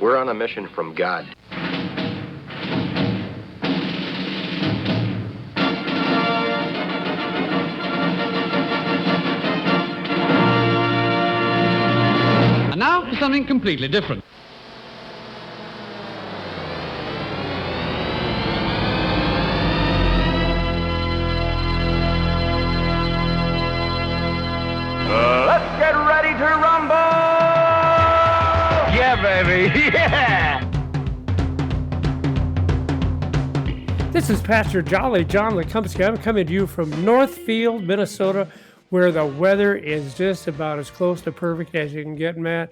We're on a mission from God. And now for something completely different. Let's get ready to rumble! Yeah, baby, yeah! This is Pastor Jolly John Lekumsky. I'm coming to you from Northfield, Minnesota, where the weather is just about as close to perfect as you can get, Matt.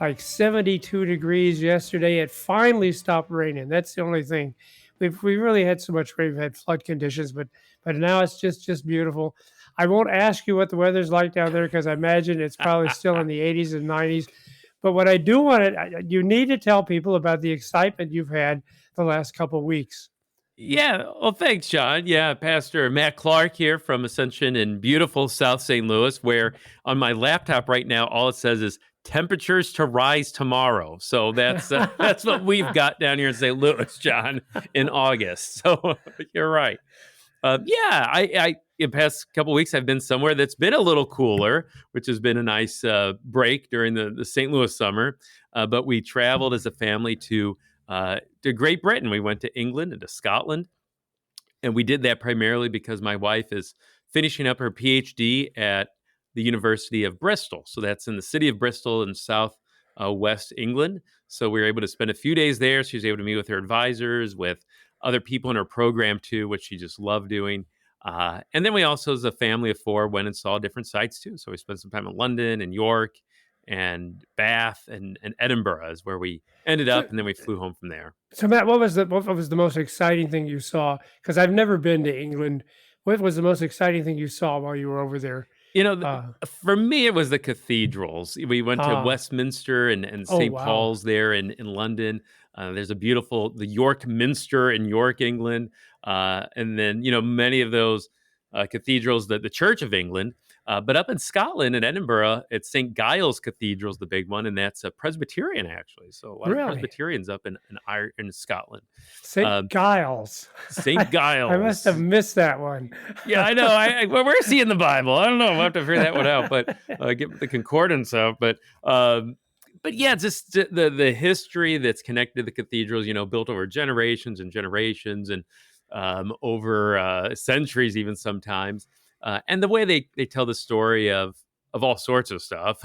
Like 72 degrees yesterday. It finally stopped raining. That's the only thing. We really had so much rain. We've had flood conditions, but now it's just beautiful. I won't ask you what the weather's like down there because I imagine it's probably still in the 80s and 90s. But what I do want to, you need to tell people about the excitement you've had the last couple of weeks. Yeah, well, thanks, John. Yeah, Pastor Matt Clark here from Ascension in beautiful South St. Louis, where on my laptop right now, all it says is temperatures to rise tomorrow. So that's what we've got down here in St. Louis, John, in August. So you're right. I in the past couple of weeks, I've been somewhere that's been a little cooler, which has been a nice break during the St. Louis summer. But we traveled as a family to Great Britain. We went to England and to Scotland. And we did that primarily because my wife is finishing up her PhD at the University of Bristol. So that's in the city of Bristol in south west England. So we were able to spend a few days there. She was able to meet with her advisors, with other people in her program too, which she just loved doing. And then we also, as a family of four, went and saw different sites too. So we spent some time in London and York and Bath and Edinburgh is where we ended up, and then we flew home from there. So Matt, what was the most exciting thing you saw? Because I've never been to England. What was the most exciting thing you saw while you were over there? You know, for me, it was the cathedrals. We went to Westminster and St. Paul's there in London. There's the York Minster in York, England. And then, many of those cathedrals, the Church of England. But up in Scotland, in Edinburgh, it's St. Giles Cathedral is the big one, and that's a Presbyterian, actually. So a lot of Presbyterians up in Scotland. St. Giles. St. Giles. I must have missed that one. Yeah, I know. Well, where's he in the Bible? I don't know. We'll have to figure that one out, but get the concordance out. But yeah, just the history that's connected to the cathedrals, built over generations and generations and over centuries even sometimes. And the way they tell the story of all sorts of stuff,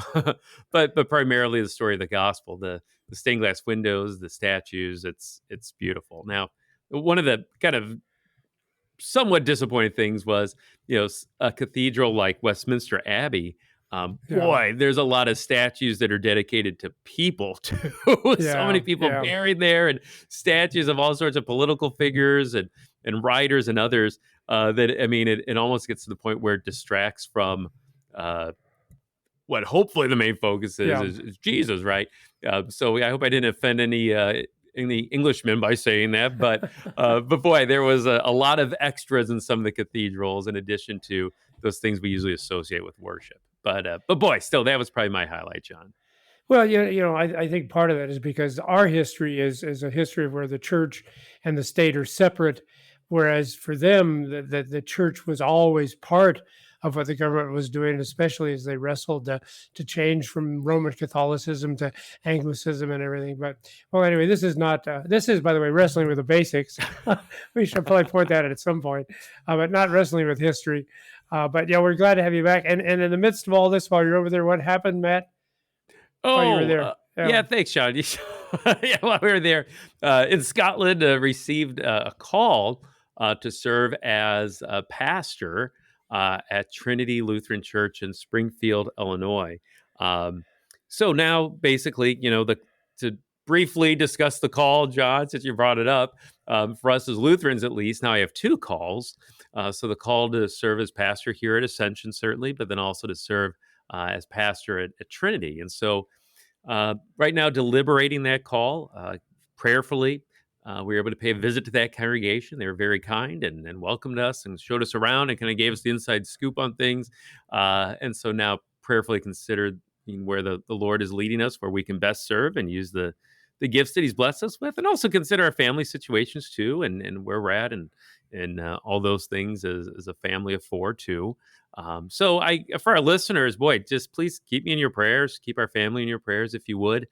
but primarily the story of the gospel, the stained glass windows, the statues, it's beautiful. Now, one of the kind of somewhat disappointing things was, a cathedral like Westminster Abbey. Boy, there's a lot of statues that are dedicated to people too. So many people buried there, and statues of all sorts of political figures and writers and others. It almost gets to the point where it distracts from what hopefully the main focus is Jesus, right? So I hope I didn't offend any Englishmen by saying that, but boy, there was a lot of extras in some of the cathedrals in addition to those things we usually associate with worship. But boy, still, that was probably my highlight, John. Well, I think part of that is because our history is a history of where the church and the state are separate, whereas for them, the church was always part of what the government was doing, especially as they wrestled to change from Roman Catholicism to Anglicanism and everything. But, well, anyway, this is, by the way, Wrestling with the Basics. We should probably point that out at some point, but not Wrestling with History. But, yeah, we're glad to have you back. And in the midst of all this, while you're over there, what happened, Matt? While you were there? Yeah, thanks, Sean. Yeah, while we were there in Scotland, received a call to serve as a pastor at Trinity Lutheran Church in Springfield, Illinois. So now, basically, to briefly discuss the call, John, since you brought it up, for us as Lutherans, at least, now I have two calls. So the call to serve as pastor here at Ascension, certainly, but then also to serve as pastor at Trinity. And so right now, deliberating that call prayerfully, we were able to pay a visit to that congregation. They were very kind and welcomed us and showed us around and kind of gave us the inside scoop on things. And so now prayerfully considered where the Lord is leading us, where we can best serve and use the the gifts that He's blessed us with, and also consider our family situations too, and where we're at, and all those things as a family of four too. So for our listeners, boy, just please keep me in your prayers. Keep our family in your prayers, if you would.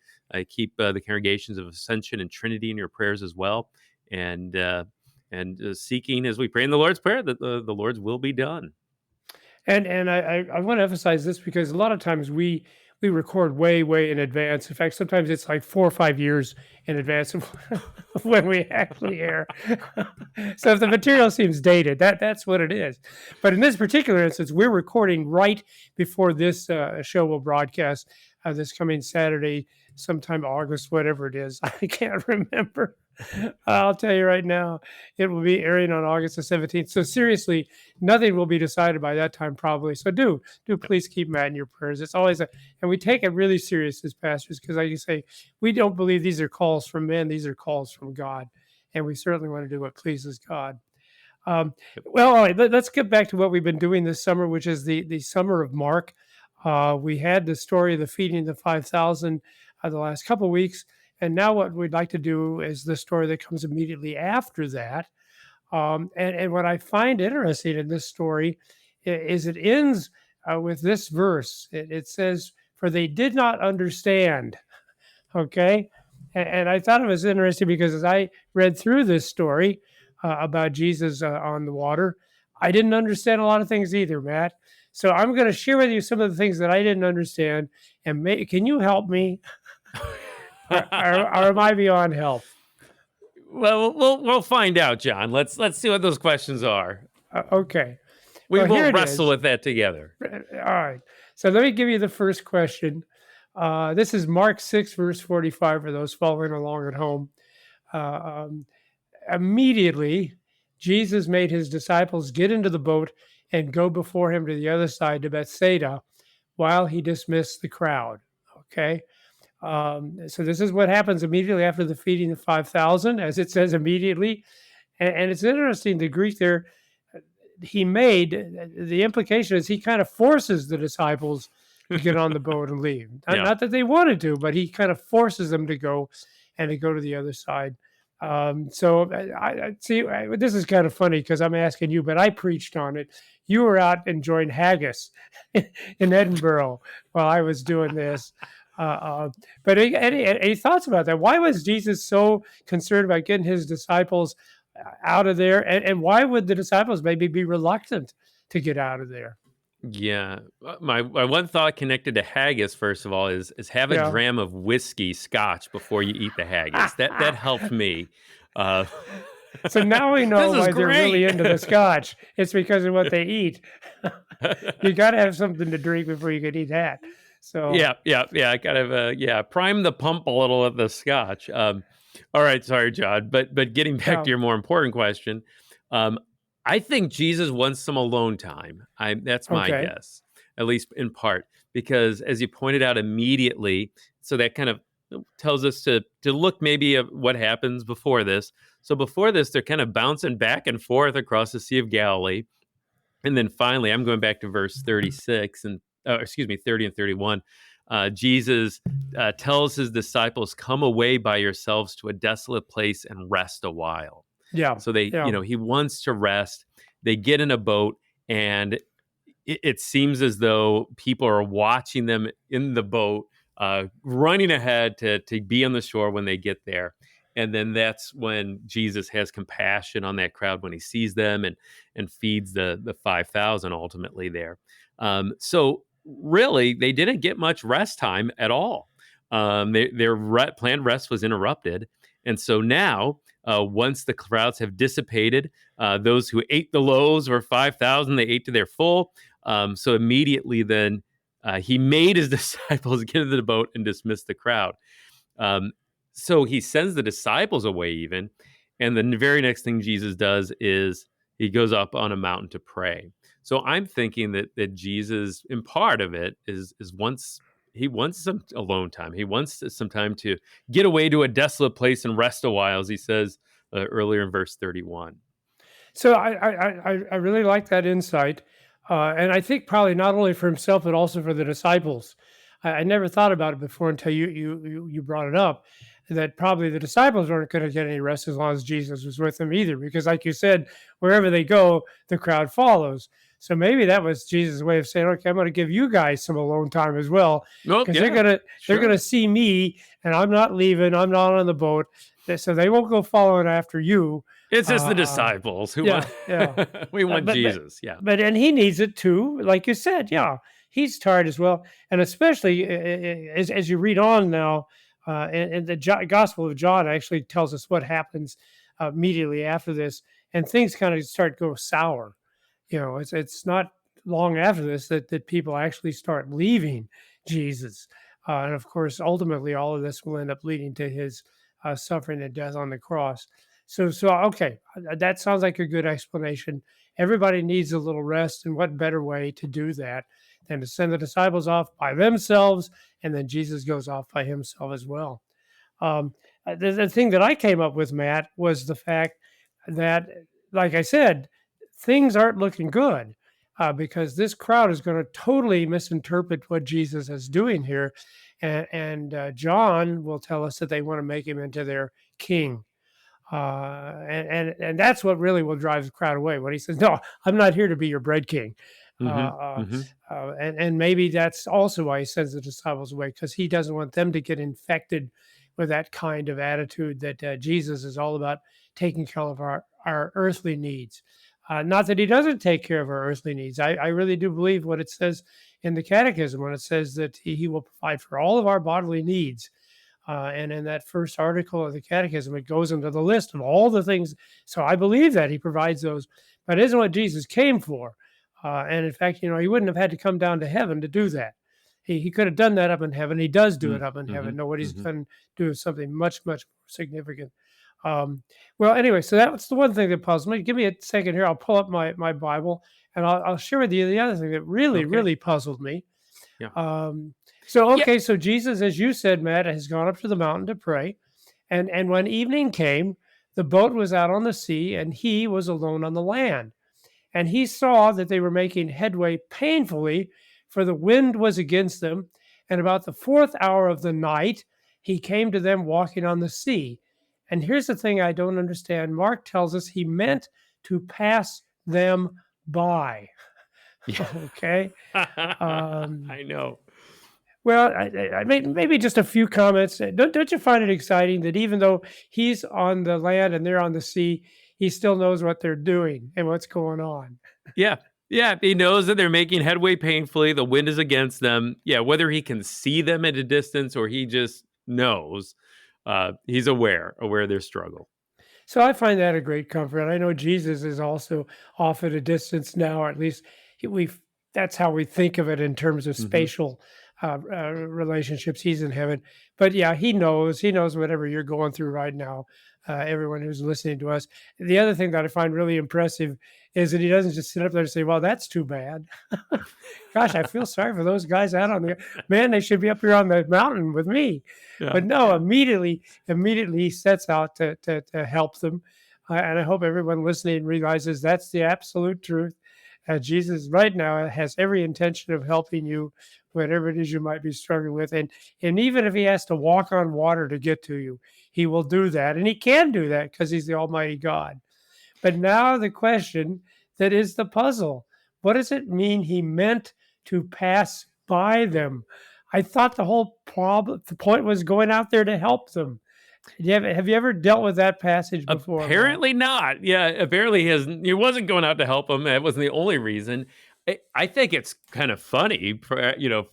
Keep the congregations of Ascension and Trinity in your prayers as well. And seeking, as we pray in the Lord's Prayer, that the Lord's will be done. And I want to emphasize this because a lot of times we record way in advance. In fact, sometimes it's like 4 or 5 years in advance of when we actually air. So if the material seems dated, that's what it is. But in this particular instance, we're recording right before this show will broadcast this coming Saturday, sometime August, whatever it is. I can't remember. I'll tell you right now, it will be airing on August the 17th. So seriously, nothing will be decided by that time probably. So do please keep Matt in your prayers. It's always and we take it really serious as pastors, because like you say, we don't believe these are calls from men. These are calls from God. And we certainly want to do what pleases God. Well, all right, let's get back to what we've been doing this summer, which is the summer of Mark. We had the story of the feeding of the 5,000 the last couple of weeks. And now what we'd like to do is the story that comes immediately after that. And what I find interesting in this story is it ends with this verse. It says, "For they did not understand." Okay? And I thought it was interesting because as I read through this story about Jesus on the water, I didn't understand a lot of things either, Matt. So I'm going to share with you some of the things that I didn't understand. And can you help me? or am I beyond help? Well, we'll find out, John. Let's see what those questions are. Okay. We Well, will here it wrestle is. with that together. All right. So let me give you the first question. This is Mark 6, verse 45, for those following along at home. Immediately, Jesus made his disciples get into the boat and go before him to the other side to Bethsaida while he dismissed the crowd. Okay. So this is what happens immediately after the feeding of 5,000, as it says immediately. And it's interesting, the Greek there, the implication is he kind of forces the disciples to get on the boat and leave. Yeah. Not that they wanted to, but he kind of forces them to go and to go to the other side. So I see, this is kind of funny because I'm asking you, but I preached on it. You were out enjoying haggis in Edinburgh while I was doing this. But any thoughts about that? Why was Jesus so concerned about getting his disciples out of there? And why would the disciples maybe be reluctant to get out of there? Yeah. My one thought connected to haggis, first of all, is have a Yeah. dram of whiskey scotch before you eat the haggis. That helped me. So now we know This is why they're really great. into the scotch. It's because of what they eat. You got to have something to drink before you can eat that. So Yeah. Kind of, prime the pump a little of the scotch. All right, sorry, John, but getting back Yeah. to your more important question, I think Jesus wants some alone time. That's my Okay. guess, at least in part, because as you pointed out immediately, so that kind of tells us to look maybe at what happens before this. So before this, they're kind of bouncing back and forth across the Sea of Galilee. And then finally, I'm going back to verse 36 and 30 and 31. Jesus tells his disciples, "Come away by yourselves to a desolate place and rest a while." Yeah. So he wants to rest. They get in a boat, and it seems as though people are watching them in the boat, running ahead to be on the shore when they get there. And then that's when Jesus has compassion on that crowd when he sees them and feeds the 5,000 ultimately there. So really, they didn't get much rest time at all. Their planned rest was interrupted. And so now, once the crowds have dissipated, those who ate the loaves were 5,000, they ate to their full. So immediately then, he made his disciples get into the boat and dismiss the crowd. So he sends the disciples away even. And the very next thing Jesus does is he goes up on a mountain to pray. So I'm thinking that Jesus, in part of it, is he wants some alone time. He wants some time to get away to a desolate place and rest a while, as he says earlier in verse 31. So I really like that insight. And I think probably not only for himself, but also for the disciples. I never thought about it before until you brought it up, that probably the disciples weren't going to get any rest as long as Jesus was with them either, because like you said, wherever they go, the crowd follows. So maybe that was Jesus' way of saying, okay, I'm going to give you guys some alone time as well, Well, because yeah, they're gonna see me, and I'm not leaving. I'm not on the boat, so they won't go following after you. It's just the Uh, disciples who yeah, want yeah. we want But Jesus. Yeah. and he needs it too, like you said. Yeah, he's tired as well, and especially as you read on now, and the Gospel of John actually tells us what happens immediately after this, and things kind of start to go sour. It's not long after this that people actually start leaving Jesus, and of course, ultimately, all of this will end up leading to his suffering and death on the cross. So okay, that sounds like a good explanation. Everybody needs a little rest, and what better way to do that than to send the disciples off by themselves, and then Jesus goes off by himself as well. The thing that I came up with, Matt, was the fact that, like I said, things aren't looking good because this crowd is going to totally misinterpret what Jesus is doing here. And John will tell us that they want to make him into their king. And that's what really will drive the crowd away when he says, "No, I'm not here to be your bread king." Uh, Mm-hmm. uh, Mm-hmm. and maybe that's also why he sends the disciples away, because he doesn't want them to get infected with that kind of attitude that Jesus is all about taking care of our earthly needs. Not that he doesn't take care of our earthly needs. I really do believe what it says in the Catechism when it says that he will provide for all of our bodily needs. And in that first article of the Catechism, it goes into the list of all the things. So I believe that he provides those, but it isn't what Jesus came for. And in fact, he wouldn't have had to come down to heaven to do that. He could have done that up in heaven. He does do it up in heaven. Mm-hmm. Nobody's Mm-hmm. going to do something much, much more significant. Well, anyway, so that's the one thing that puzzled me. Give me a second here. I'll pull up my Bible, and I'll share with you the other thing that really, Okay. really puzzled me. Yeah. So so Jesus, as you said, Matt, has gone up to the mountain to pray, and when evening came, the boat was out on the sea, and he was alone on the land. And he saw that they were making headway painfully, for the wind was against them. And about the fourth hour of the night, he came to them walking on the sea. And here's the thing I don't understand. Mark tells us he meant to pass them by. Yeah. Okay. I know. Well, I mean, maybe just a few comments. Don't you find it exciting that even though he's on the land and they're on the sea, he still knows what they're doing and what's going on? Yeah. Yeah. He knows that they're making headway painfully. The wind is against them. Yeah. Whether he can see them at a distance or he just knows, he's aware of their struggle. So I find that a great comfort. I know Jesus is also off at a distance now, or at least that's how we think of it in terms of Mhm. spatial relationships. He's in heaven, but yeah, he knows whatever you're going through right now. Everyone who's listening to us. The other thing that I find really impressive is that he doesn't just sit up there and say, "Well, that's too bad." Gosh, I feel sorry for those guys out on the man. They should be up here on the mountain with me. Yeah. But no, immediately he sets out to help them, and I hope everyone listening realizes that's the absolute truth. Jesus right now has every intention of helping you, whatever it is you might be struggling with, and even if he has to walk on water to get to you, he will do that, and he can do that because he's the Almighty God. But now the question that is the puzzle: what does it mean he meant to pass by them? I thought the point was going out there to help them. Have you ever dealt with that passage before, Matt? Apparently not. Yeah, apparently he wasn't going out to help him. That wasn't the only reason. I think it's kind of funny,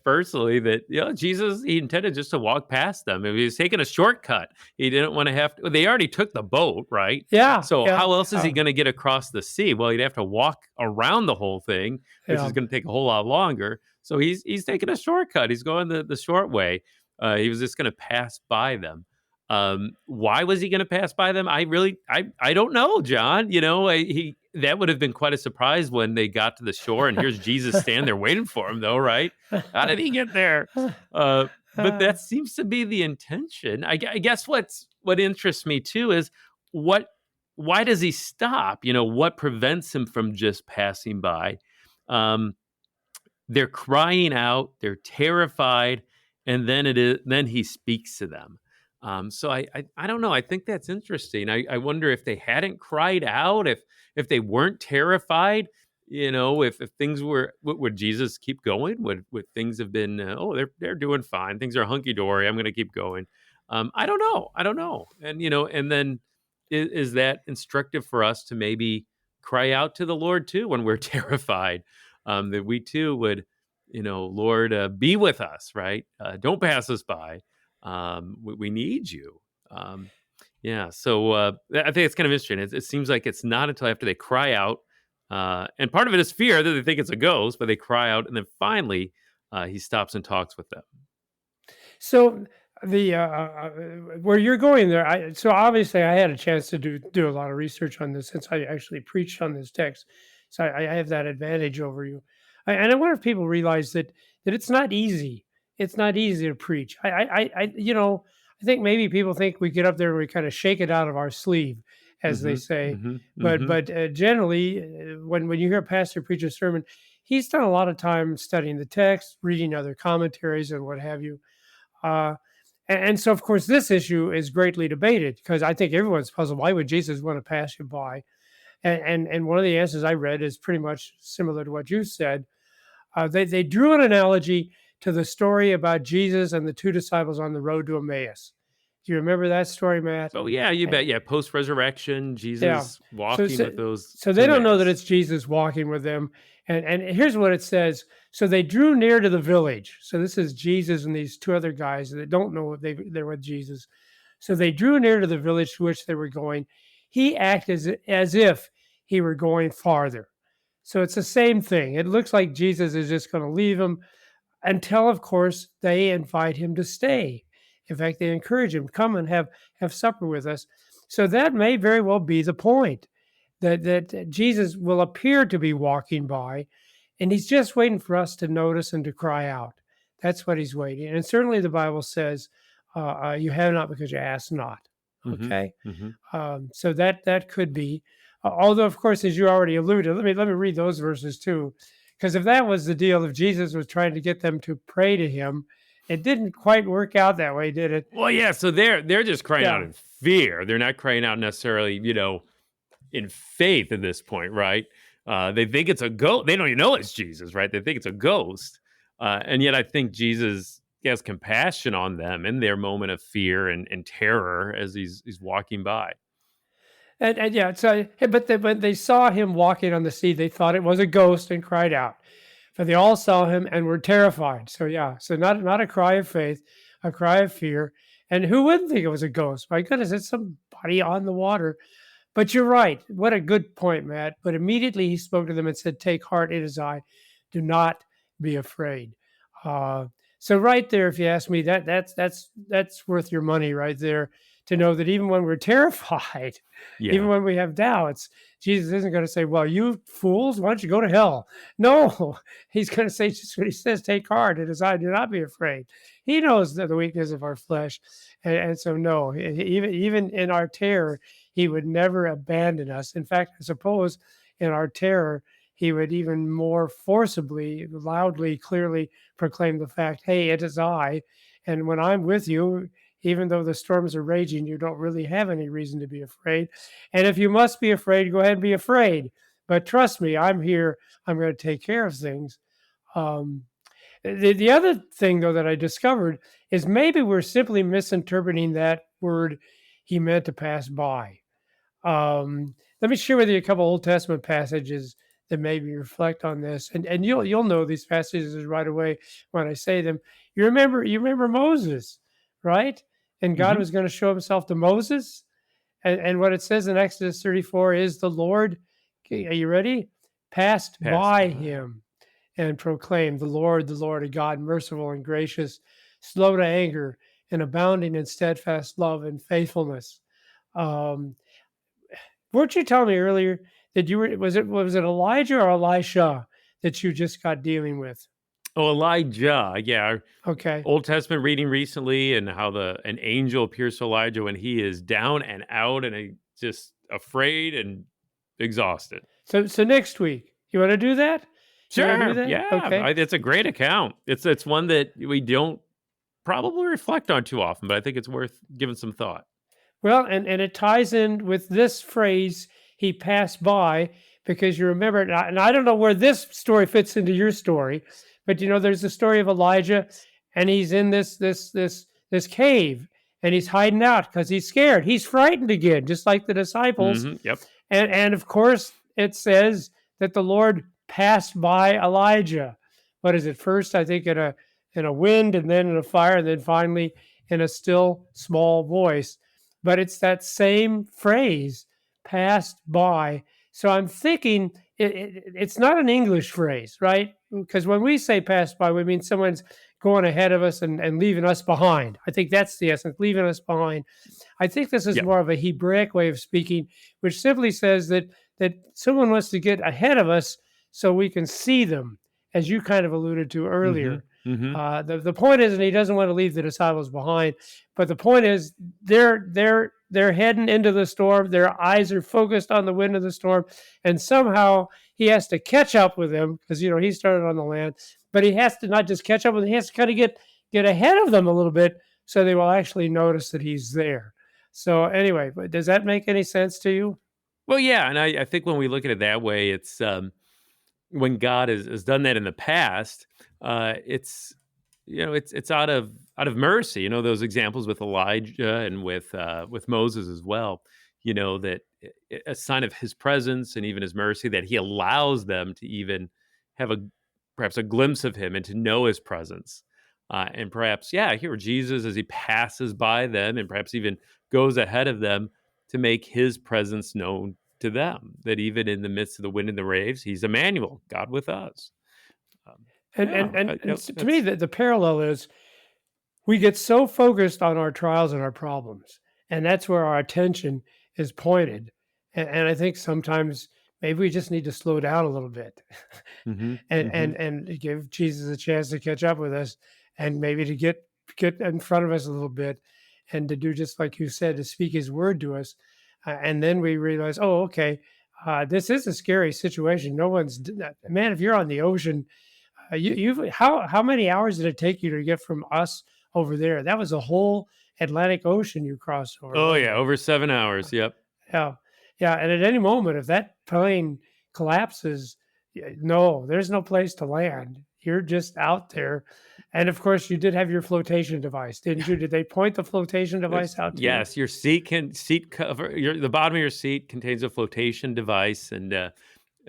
firstly, that Jesus, he intended just to walk past them. If he was taking a shortcut, he didn't want to have to. They already took the boat, right? Yeah. So yeah, how else is he going to get across the sea? Well, he'd have to walk around the whole thing, which Yeah. is going to take a whole lot longer. So he's taking a shortcut. He's going the short way. He was just going to pass by them. Why was he going to pass by them? I don't know, John. That would have been quite a surprise when they got to the shore and here's Jesus standing there waiting for him, though, right? How did he get there? But that seems to be the intention. I guess what interests me too is why does he stop? What prevents him from just passing by? They're crying out, they're terrified, and then he speaks to them. So I don't know. I think that's interesting. I wonder if they hadn't cried out, if they weren't terrified, if things were, would Jesus keep going? Would things have been, oh, they're doing fine. Things are hunky dory. I'm going to keep going. I don't know. I don't know. And and then is that instructive for us to maybe cry out to the Lord too when we're terrified? That we too would, Lord, be with us, right? Don't pass us by. We need you. Yeah. So I think it's kind of interesting. It seems like it's not until after they cry out, and part of it is fear that they think it's a ghost, but they cry out, and then finally he stops and talks with them. So the where you're going there, so obviously I had a chance to do a lot of research on this since I actually preached on this text, so I have that advantage over you. And I wonder if people realize that it's not easy. It's not easy to preach. I think maybe people think we get up there and we kind of shake it out of our sleeve, as they Hmm. say. Hmm. But Hmm. generally, when you hear a pastor preach a sermon, he's done a lot of time studying the text, reading other commentaries, and what have you. Uh, and so, of course, this issue is greatly debated because I think everyone's puzzled. Why would Jesus want to pass you by? And one of the answers I read is pretty much similar to what you said. They drew an analogy to the story about Jesus and the two disciples on the road to Emmaus. Do you remember that story, Matt? Oh yeah, you And- bet. Yeah, post resurrection, yeah. Jesus So, walking so, with those so to they don't know that Emmaus. it's Jesus walking with them. And here's what it says. So they drew near to the village. So this is Jesus and these two other guys that don't know they're with Jesus. So they drew near to the village to which they were going. He acted as if he were going farther. So it's the same thing. It looks like Jesus is just going to leave them until, of course, they invite him to stay. In fact, they encourage him, come and have supper with us. So that may very well be the point that Jesus will appear to be walking by, and he's just waiting for us to notice and to cry out. That's what he's waiting. And certainly the Bible says, "You have not because you ask not." Hmm. Okay, Hmm. so that could be. Although, of course, as you already alluded, let me read those verses too, because if that was the deal, if Jesus was trying to get them to pray to him, it didn't quite work out that way, did it? Well, yeah. So they're just crying out Yeah. in fear. They're not crying out necessarily, in faith at this point, right? They think it's a ghost. They don't even know it's Jesus, right? They think it's a ghost. And yet I think Jesus has compassion on them in their moment of fear and terror as he's walking by. And yeah, so but when they saw him walking on the sea, they thought it was a ghost and cried out. For they all saw him and were terrified. So yeah, so not a cry of faith, a cry of fear. And who wouldn't think it was a ghost? My goodness, it's somebody on the water. But you're right. What a good point, Matt. But immediately he spoke to them and said, "Take heart, it is I. Do not be afraid." Uh, so right there, if you ask me, that's worth your money right there to know that even when we're terrified, even Yeah. when we have doubts, Jesus isn't going to say, "Well, you fools, why don't you go to hell?" No, he's going to say just what he says: "Take heart, it is I. Do not be afraid." He knows the weakness of our flesh, and so no, even in our terror, he would never abandon us. In fact, I suppose in our terror, he would even more forcibly, loudly, clearly proclaim the fact, "Hey, it is I. And when I'm with you, even though the storms are raging, you don't really have any reason to be afraid. And if you must be afraid, go ahead and be afraid. But trust me, I'm here. I'm going to take care of things." Um, the other thing, though, that I discovered is maybe we're simply misinterpreting that word he meant to pass by. Let me share with you a couple Old Testament passages that maybe reflect on this, and you'll know these passages right away when I say them. You remember Moses, right? And God Hmm. was going to show Himself to Moses, and what it says in Exodus 34 is the Lord. Okay, are you ready? Passed Passed by by. him and proclaimed, the Lord, a God merciful and gracious, slow to anger, and abounding in steadfast love and faithfulness. Um, weren't you telling me earlier that you were was it Elijah or Elisha that you just got dealing with? Oh, Elijah. Yeah. Our Okay. Old Testament reading recently, and how an angel appears to Elijah when he is down and out and just afraid and exhausted. So next week, you want to do that? You want to do Sure. that? Yeah. Okay. It's a great account. It's one that we don't probably reflect on too often, but I think it's worth giving some thought. Well, and it ties in with this phrase, he passed by, because you remember, and I don't know where this story fits into your story, but there's the story of Elijah, and he's in this cave, and he's hiding out because he's scared. He's frightened again, just like the disciples. Yep. And of course, it says that the Lord passed by Elijah. What is it? First, I think in a wind, and then in a fire, and then finally in a still small voice. But it's that same phrase, passed by. So I'm thinking it's not an English phrase, right? Because when we say passed by, we mean someone's going ahead of us and leaving us behind. I think that's the essence, leaving us behind. I think this is Yep. more of a Hebraic way of speaking, which simply says that someone wants to get ahead of us so we can see them, as you kind of alluded to earlier. Mhm. The point isn't he doesn't want to leave the disciples behind, but the point is they're heading into the storm. Their eyes are focused on the wind of the storm, and somehow he has to catch up with them because he started on the land, but he has to not just catch up with them, he has to kind of get ahead of them a little bit so they will actually notice that he's there. So anyway, but does that make any sense to you? Well, yeah, and I think when we look at it that way, it's when God has done that in the past, it's it's out of mercy. Those examples with Elijah and with Moses as well. That a sign of His presence and even His mercy that He allows them to even have perhaps a glimpse of Him and to know His presence. And perhaps, here Jesus as He passes by them and perhaps even goes ahead of them to make His presence known to them, that even in the midst of the wind and the waves, He's Emmanuel, God with us. Um, To me, the parallel is we get so focused on our trials and our problems, and that's where our attention is pointed. And I think sometimes maybe we just need to slow down a little bit and give Jesus a chance to catch up with us, and maybe to get in front of us a little bit, and to do just like you said, to speak His word to us. And then we realize, oh, okay, this is a scary situation. No one's man. If you're on the ocean, how many hours did it take you to get from us over there? That was a whole Atlantic Ocean you crossed over. Oh yeah, over 7 hours. Yep. Yeah, yeah. And at any moment, if that plane collapses, no, there's no place to land. You're just out there. And of course, you did have your flotation device, didn't you? Did they point the flotation device out to you? Yes, your seat cover the bottom of your seat contains a flotation device, and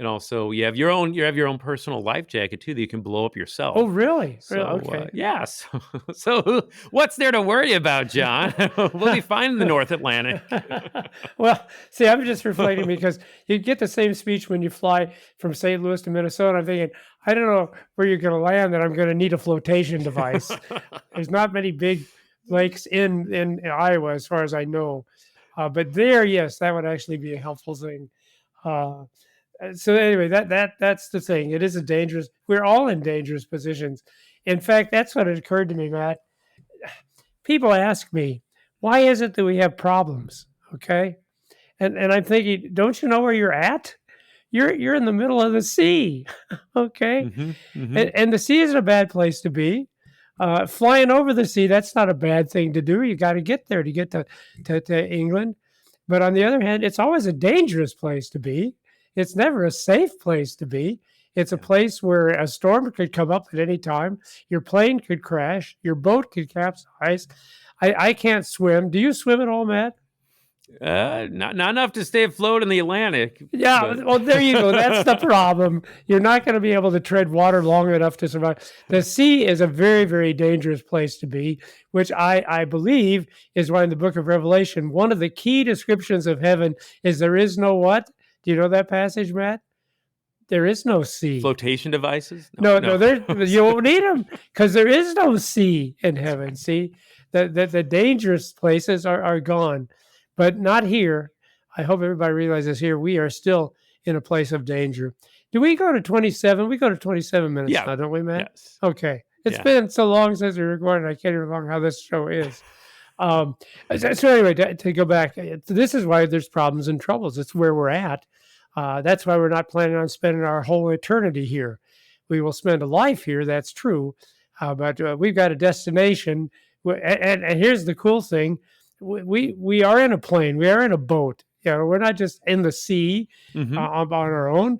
also you have your own personal life jacket too that you can blow up yourself. Oh, really? So Okay. yeah, so what's there to worry about, John? We'll be fine in the North Atlantic. Well, see, I'm just reflecting because you get the same speech when you fly from St. Louis to Minnesota. I'm thinking, I don't know where you're going to land, and I'm going to need a flotation device. There's not many big lakes in Iowa, as far as I know. But there, yes, that would actually be a helpful thing. So anyway, that's the thing. It is we're all in dangerous positions. In fact, that's what occurred to me, Matt. People ask me, why is it that we have problems? Okay. And I'm thinking, don't you know where you're at? You're in the middle of the sea. Okay. And the sea isn't a bad place to be. Flying over the sea, that's not a bad thing to do. You got to get there to get to England. But on the other hand, it's always a dangerous place to be. It's never a safe place to be. It's a place where a storm could come up at any time. Your plane could crash. Your boat could capsize. I can't swim. Do you swim at all, Matt? Not enough to stay afloat in the Atlantic. Yeah, but- well, there you go. That's the problem. You're not going to be able to tread water long enough to survive. The sea is a very, very dangerous place to be, which I believe is why in the book of Revelation, one of the key descriptions of heaven is there is no what? Do you know that passage, Matt? There is no sea. Flotation devices? No, you won't need them because there is no sea in heaven. See, the dangerous places are gone, but not here. I hope everybody realizes here we are still in a place of danger. Do we go to 27? We go to 27 minutes now, don't we, Matt? Yes. Okay. It's Yeah. been so long since we recorded, I can't even remember how this show is. So anyway, to go back, this is why there's problems and troubles. It's where we're at. That's why we're not planning on spending our whole eternity here. We will spend a life here, that's true, but we've got a destination And here's the cool thing: we are in a plane, we are in a boat. We're not just in the sea Mhm. on our own.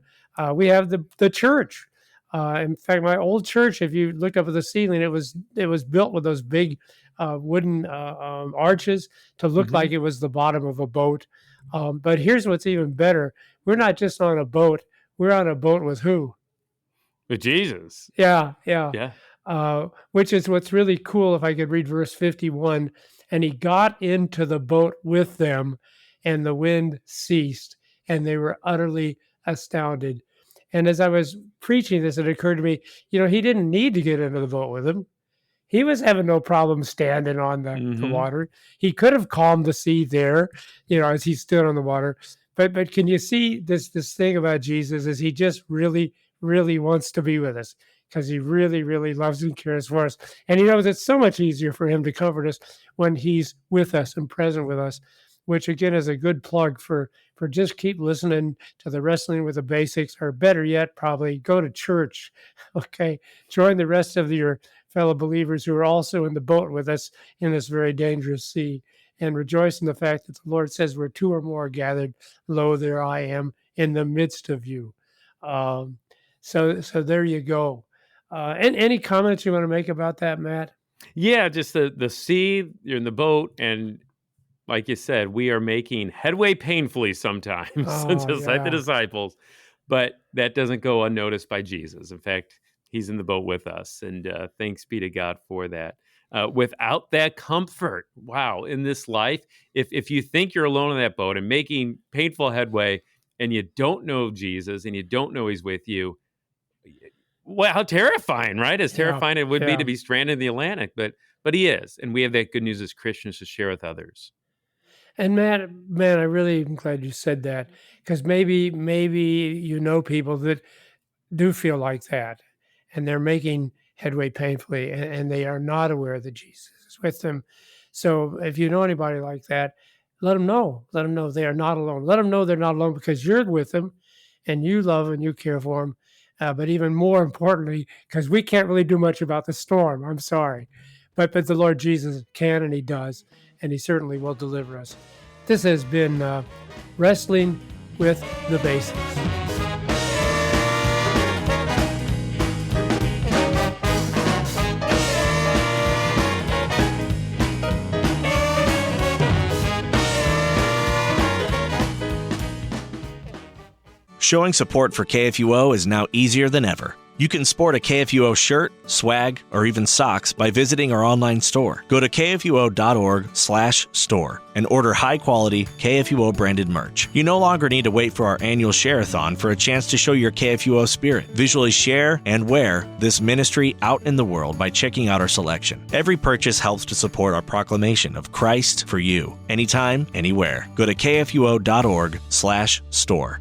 We have the church. In fact, my old church, if you looked up at the ceiling, it was built with those big wooden arches to look Mhm. like it was the bottom of a boat. But here's what's even better: we're not just on a boat; we're on a boat with who? With Jesus. Yeah. Yeah. Which is what's really cool. If I could read verse 51, and he got into the boat with them, and the wind ceased, and they were utterly astounded. And as I was preaching this, it occurred to me, he didn't need to get into the boat with him. He was having no problem standing on the Mhm. water. He could have calmed the sea there, as he stood on the water. But can you see this thing about Jesus is he just really, really wants to be with us because he really, really loves and cares for us. And he knows it's so much easier for him to comfort us when he's with us and present with us, which again is a good plug for just keep listening to the Wrestling with the Basics, or better yet, probably go to church. Okay. Join the rest of your fellow believers who are also in the boat with us in this very dangerous sea, and rejoice in the fact that the Lord says, where two or more are gathered, lo, there I am in the midst of you. So there you go. And any comments you want to make about that, Matt? Yeah, just the sea, you're in the boat, and like you said, we are making headway painfully sometimes, just like the Yeah. disciples, but that doesn't go unnoticed by Jesus. In fact, he's in the boat with us, and thanks be to God for that. Without that comfort, wow, in this life, if you think you're alone in that boat and making painful headway, and you don't know Jesus and you don't know he's with you, well, how terrifying, right? As Yeah. terrifying it would be Yeah. to be stranded in the Atlantic, but he is, and we have that good news as Christians to share with others. And Matt, man, I really am glad you said that, because maybe people that do feel like that, and they're making headway painfully, and they are not aware that Jesus is with them. So if you know anybody like that, let them know. Let them know they are not alone. Let them know they're not alone because you're with them, and you love and you care for them. But even more importantly, because we can't really do much about the storm. I'm sorry, but the Lord Jesus can, and He does, and He certainly will deliver us. This has been Wrestling with the Basics. Showing support for KFUO is now easier than ever. You can sport a KFUO shirt, swag, or even socks by visiting our online store. Go to kfuo.org/store and order high-quality KFUO-branded merch. You no longer need to wait for our annual share-a-thon for a chance to show your KFUO spirit. Visually share and wear this ministry out in the world by checking out our selection. Every purchase helps to support our proclamation of Christ for you, anytime, anywhere. Go to kfuo.org/store.